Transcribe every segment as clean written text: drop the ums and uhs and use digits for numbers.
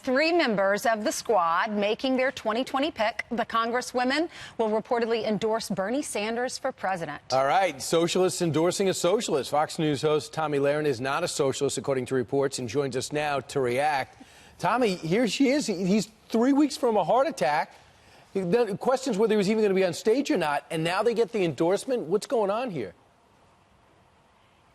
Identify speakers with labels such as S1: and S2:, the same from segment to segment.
S1: 3 members of the squad making their 2020 pick. The Congresswomen will reportedly endorse Bernie Sanders for president.
S2: All right, socialists endorsing a socialist. Fox News host Tomi Lahren is not a socialist, according to reports, and joins us now to react. Tomi, here she is. He's 3 weeks from a heart attack. The questions whether he was even going to be on stage or not, and now they get the endorsement. What's going on here?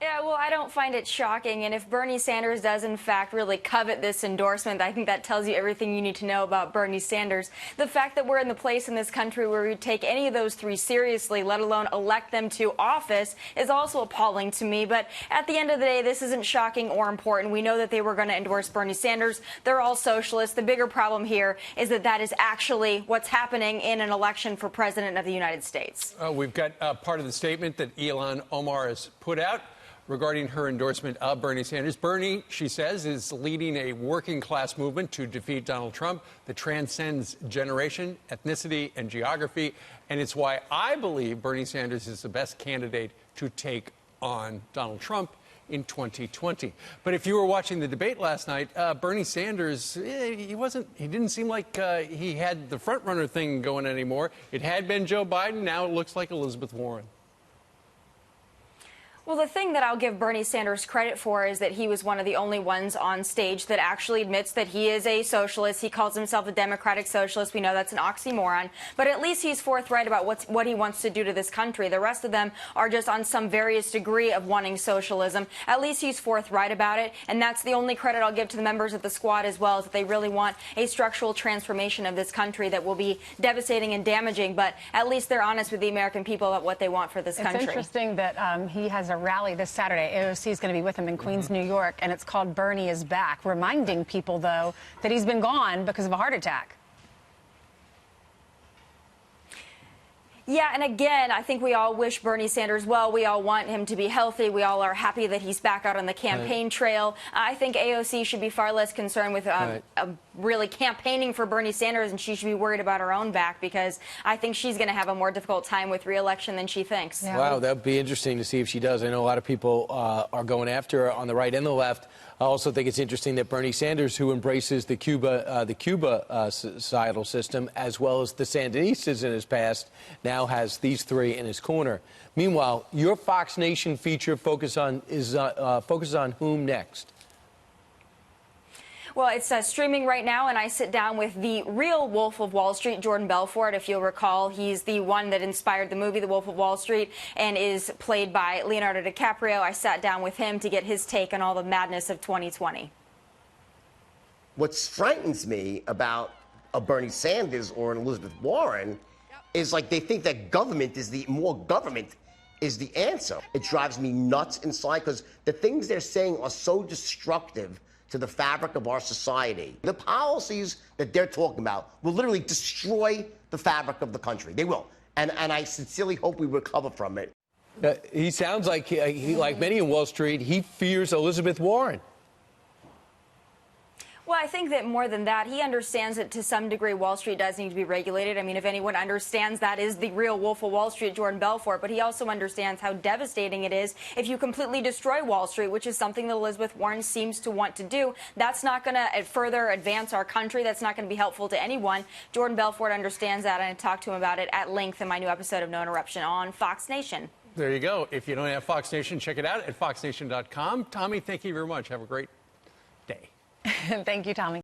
S3: Yeah, well, I don't find it shocking, and if Bernie Sanders does, in fact, really covet this endorsement, I think that tells you everything you need to know about Bernie Sanders. The fact that we're in the place in this country where we take any of those 3 seriously, let alone elect them to office, is also appalling to me. But at the end of the day, this isn't shocking or important. We know that they were going to endorse Bernie Sanders. They're all socialists. The bigger problem here is that that is actually what's happening in an election for president of the United States.
S4: We've got part of the statement that Ilhan Omar has put out regarding her endorsement of Bernie Sanders. Bernie, she says, is leading a working-class movement to defeat Donald Trump that transcends generation, ethnicity, and geography. And it's why I believe Bernie Sanders is the best candidate to take on Donald Trump in 2020. But if you were watching the debate last night, Bernie Sanders, he didn't seem like he had the front-runner thing going anymore. It had been Joe Biden. Now it looks like Elizabeth Warren.
S3: Well, the thing that I'll give Bernie Sanders credit for is that he was one of the only ones on stage that actually admits that he is a socialist. He calls himself a democratic socialist. We know that's an oxymoron. But at least he's forthright about what he wants to do to this country. The rest of them are just on some various degree of wanting socialism. At least he's forthright about it. And that's the only credit I'll give to the members of the squad as well, is that they really want a structural transformation of this country that will be devastating and damaging. But at least they're honest with the American people about what they want for this country.
S1: It's interesting that he has a rally this Saturday. AOC is going to be with him in Queens, New York, and it's called Bernie is Back, reminding people, though, that he's been gone because of a heart attack.
S3: Yeah, and again, I think we all wish Bernie Sanders well. We all want him to be healthy. We all are happy that he's back out on the campaign trail. I think AOC should be far less concerned with really campaigning for Bernie Sanders, and she should be worried about her own back, because I think she's going to have a more difficult time with re-election than she thinks.
S1: Yeah.
S2: Wow, that would be interesting to see if she does. I know a lot of people are going after her on the right and the left. I also think it's interesting that Bernie Sanders, who embraces the Cuba societal system, as well as the Sandinistas in his past, now has these 3 in his corner. Meanwhile, your Fox Nation feature focuses on whom next?
S3: Well, it's streaming right now, and I sit down with the real Wolf of Wall Street, Jordan Belfort. If you'll recall, he's the one that inspired the movie The Wolf of Wall Street and is played by Leonardo DiCaprio. I sat down with him to get his take on all the madness of 2020.
S5: What frightens me about a Bernie Sanders or an Elizabeth Warren is, like, they think that more government is the answer. It drives me nuts inside, because the things they're saying are so destructive to the fabric of our society. The policies that they're talking about will literally destroy the fabric of the country. They will. And I sincerely hope we recover from it.
S2: He sounds like, like many in Wall Street, he fears Elizabeth Warren.
S3: Well, I think that more than that, he understands that to some degree Wall Street does need to be regulated. I mean, if anyone understands that, is the real Wolf of Wall Street, Jordan Belfort. But he also understands how devastating it is if you completely destroy Wall Street, which is something that Elizabeth Warren seems to want to do. That's not going to further advance our country. That's not going to be helpful to anyone. Jordan Belfort understands that, and I talked to him about it at length in my new episode of No Interruption on Fox Nation.
S4: There you go. If you don't have Fox Nation, check it out at foxnation.com. Tomi, thank you very much. Have a great day.
S1: Thank you, Tomi.